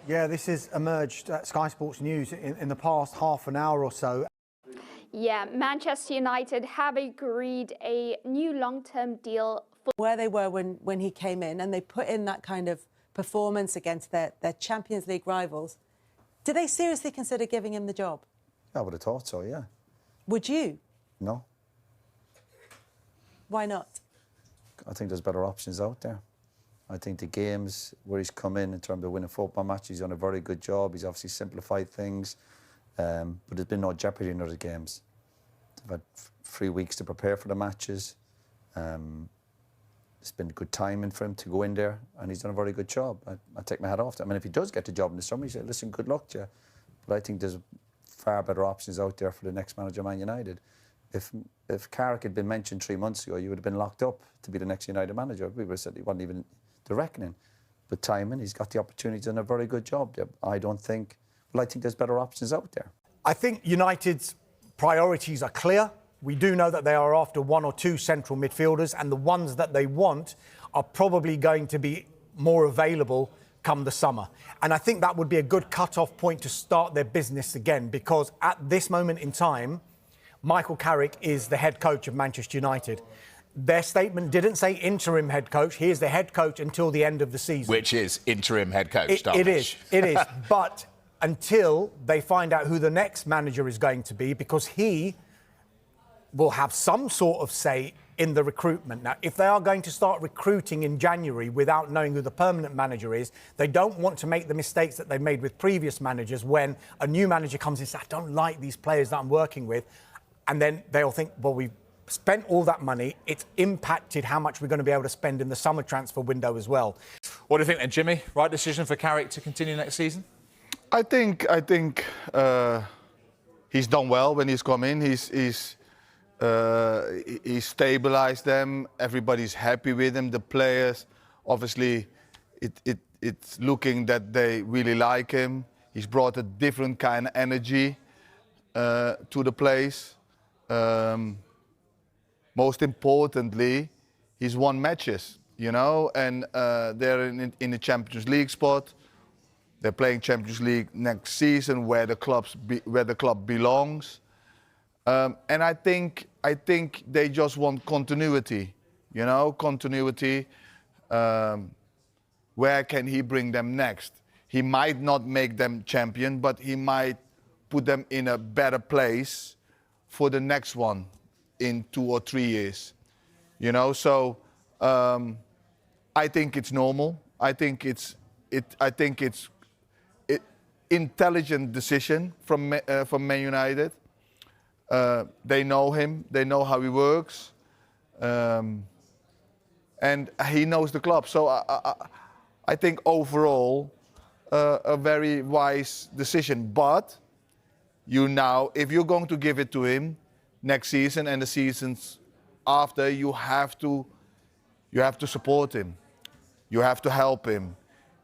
Yeah, this has emerged at Sky Sports News in the past half an hour or so. Yeah, Manchester United have agreed a new long-term deal for where they were when he came in, and they put in that kind of performance against their Champions League rivals. Do they seriously consider giving him the job? I would have thought so, yeah. Would you? No. Why not? I think there's better options out there. I think the games where he's come in terms of winning football matches, he's done a very good job. He's obviously simplified things, but there's been no jeopardy in other games. They've had 3 weeks to prepare for the matches. It's been good timing for him to go in there, and he's done a very good job. I take my hat off to him. I mean, if he does get the job in the summer, he said, listen, good luck to you. But I think there's far better options out there for the next manager of Man United. If Carrick had been mentioned 3 months ago, you would have been locked up to be the next United manager. We would have said he wasn't even the reckoning. But timing, he's got the opportunity, done a very good job there. I think there's better options out there. I think United's priorities are clear. We do know that they are after 1 or 2 central midfielders, and the ones that they want are probably going to be more available come the summer. And I think that would be a good cut-off point to start their business again, because at this moment in time, Michael Carrick is the head coach of Manchester United. Their statement didn't say interim head coach. He is the head coach until the end of the season. Which is interim head coach, It is. But until they find out who the next manager is going to be, because he will have some sort of say in the recruitment. Now, if they are going to start recruiting in January without knowing who the permanent manager is, they don't want to make the mistakes that they made with previous managers when a new manager comes in and says, I don't like these players that I'm working with. And then they'll think, well, we've spent all that money. It's impacted how much we're going to be able to spend in the summer transfer window as well. What do you think then, Jimmy? Right decision for Carrick to continue next season? I think he's done well when he's come in. He's stabilised them. Everybody's happy with him. The players, obviously, it's looking that they really like him. He's brought a different kind of energy to the place. Most importantly, he's won matches, you know, and they're in the Champions League spot. They're playing Champions League next season, where the club belongs. And I think they just want continuity, you know, continuity. Where can he bring them next? He might not make them champion, but he might put them in a better place for the next one in 2 or 3 years, you know. So I think it's normal. I think it's intelligent decision from Man United. They know him. They know how he works, and he knows the club. So I think overall a very wise decision. But if you're going to give it to him next season and the seasons after, you have to support him. You have to help him.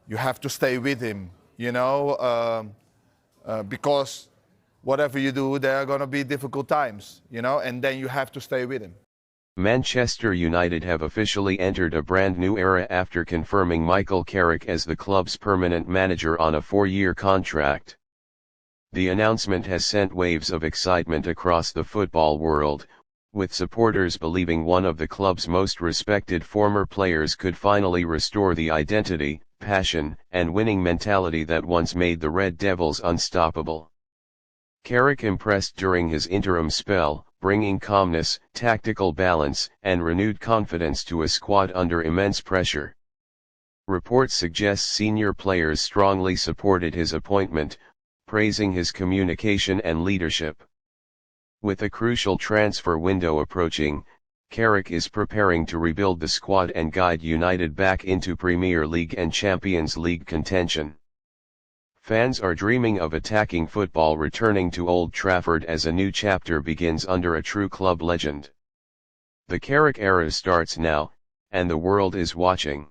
You have to stay with him, you know, because whatever you do, there are going to be difficult times, you know, and then you have to stay with him. Manchester United have officially entered a brand new era after confirming Michael Carrick as the club's permanent manager on a 4-year contract. The announcement has sent waves of excitement across the football world, with supporters believing one of the club's most respected former players could finally restore the identity, passion, and winning mentality that once made the Red Devils unstoppable. Carrick impressed during his interim spell, bringing calmness, tactical balance, and renewed confidence to a squad under immense pressure. Reports suggest senior players strongly supported his appointment, praising his communication and leadership. With a crucial transfer window approaching, Carrick is preparing to rebuild the squad and guide United back into Premier League and Champions League contention. Fans are dreaming of attacking football returning to Old Trafford as a new chapter begins under a true club legend. The Carrick era starts now, and the world is watching.